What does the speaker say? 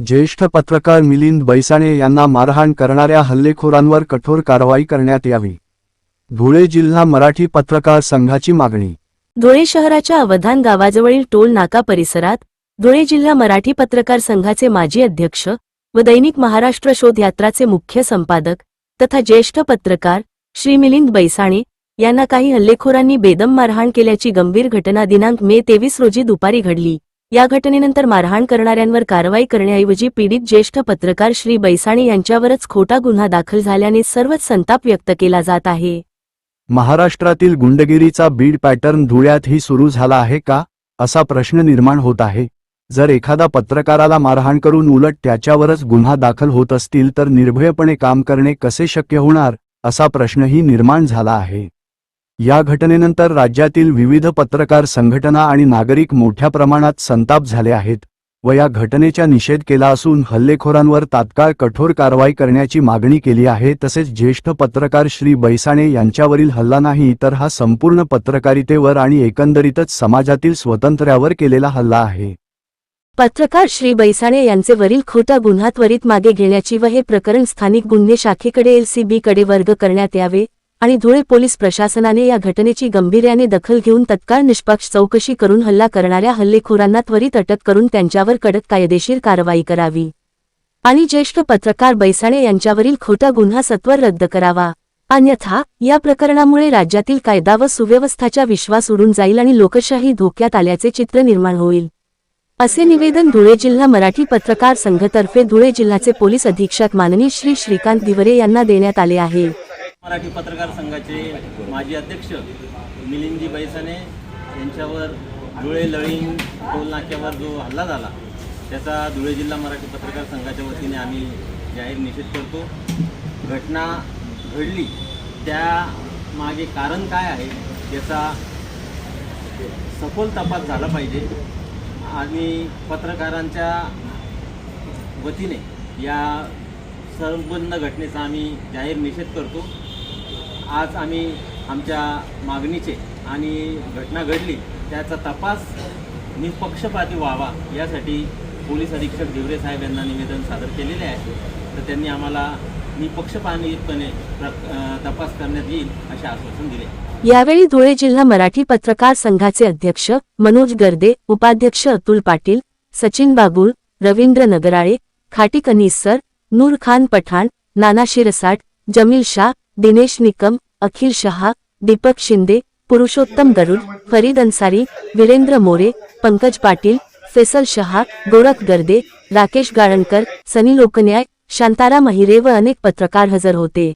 ज्येष्ठ पत्रकार मिलिंद बैसाणे यांना मारहाण करणाऱ्या हल्लेखोरांवर कठोर कारवाई करण्यात यावी. धुळे जिल्हा मराठी पत्रकार संघाची मागणी. धुळे शहराच्या अवधान गावाजवळील टोल नाका परिसरात धुळे जिल्हा मराठी पत्रकार संघाचे माजी अध्यक्ष व दैनिक महाराष्ट्र शोध यात्राचे मुख्य संपादक तथा ज्येष्ठ पत्रकार श्री मिलिंद बैसाणे यांना काही हल्लेखोरांनी बेदम मारहाण केल्याची गंभीर घटना दिनांक मे 23 रोजी दुपारी घडली. या घटनेनंतर मारहाण करणाऱ्यांवर कारवाई करण्याऐवजी पीडित ज्येष्ठ पत्रकार श्री बैसाणे यांच्यावरच खोटा गुन्हा दाखल झाल्याने सर्वच संताप व्यक्त केला जात आहे. महाराष्ट्रातील गुंडगिरीचा बीड पॅटर्न धुळ्यातही सुरू झाला आहे का, असा प्रश्न निर्माण होत आहे. जर एखादा पत्रकाराला मारहाण करून उलट त्याच्यावरच गुन्हा दाखल होत असतील तर निर्भयपणे काम करणे कसे शक्य होणार, असा प्रश्नही निर्माण झाला आहे. या घटनेनंतर राज्यातील विविध पत्रकार संघटना आणि नागरिक मोठ्या प्रमाणात संताप झाले आहेत व या घटनेचा निषेध केला असून हल्लेखोरांवर तात्काळ कठोर कारवाई करण्याची मागणी केली आहे. तसेच ज्येष्ठ पत्रकार श्री बैसाणे यांच्यावरील हल्ला नाही तर हा संपूर्ण पत्रकारितेवर आणि एकंदरीतच समाजातील स्वातंत्र्यावर केलेला हल्ला आहे. पत्रकार श्री बैसाणे यांचे वरील खोटा गुन्हा त्वरित मागे घेण्याची व हे प्रकरण स्थानिक गुन्हे शाखेकडे LCB कडे वर्ग करण्यात यावे आणि धुळे पोलीस प्रशासनाने या घटनेची गांभीर्याने दखल घेऊन तत्काळ निष्पक्ष चौकशी करून हल्ला करणाऱ्या हल्लेखोरांना त्वरित अटक करून त्यांच्यावर कडक कायदेशीर कारवाई करावी आणि ज्येष्ठ पत्रकार बैसाणे यांच्यावरील खोटा गुन्हा सत्वर रद्द करावा. अन्यथा या प्रकरणामुळे राज्यातील कायदा व सुव्यवस्थेचा विश्वास उडून जाईल आणि लोकशाही धोक्यात आल्याचे चित्र निर्माण होईल, असे निवेदन धुळे जिल्हा मराठी पत्रकार संघातर्फे धुळे जिल्ह्याचे पोलीस अधीक्षक माननीय श्री श्रीकांत दिवरे यांना देण्यात आले आहे. मराठी पत्रकार संघाचे माजी अध्यक्ष मिलिंद बैसाणे यांच्यावर धुळे लळिंग टोल नाक्यावर जो हल्ला झाला त्याचा धुळे जिल्हा मराठी पत्रकार संघाच्या वतीने आम्ही जाहीर निषेध करतो. घटना घडली त्या मागे कारण काय आहे याचा सखोल तपास झाला पाहिजे आणि पत्रकारांच्या वतीने या संपूर्ण घटनेचा आम्ही जाहीर निषेध करतो. आज आम्ही आमच्या मागणीचे आणि घटना घडली त्याचा तपास निष्पक्षपाती व्हावा यासाठी पोलीस अधीक्षक दिवरे साहेब यांना निवेदन सादर केलेले आहे. तर त्यांनी आम्हाला निष्पक्षपातीपणे तपास करण्यात येईल असे आश्वासन दिले. यावेळी धुळे जिल्हा मराठी पत्रकार संघाचे अध्यक्ष मनोज गर्दे, उपाध्यक्ष अतुल पाटील, सचिन बागुल, रवींद्र नगराळे, खाटी कनिसर, नूर खान पठाण, नाना शिरसाट, जमील शाह, दिनेश निकम, अखिल शहा, दीपक शिंदे, पुरुषोत्तम गरुड, फरीद अन्सारी, वीरेंद्र मोरे, पंकज पाटील, फैसल शहा, गोरख गर्दे, राकेश गाळणकर, सनी लोकन्याय, शांताराम अहिरे व अनेक पत्रकार हजर होते.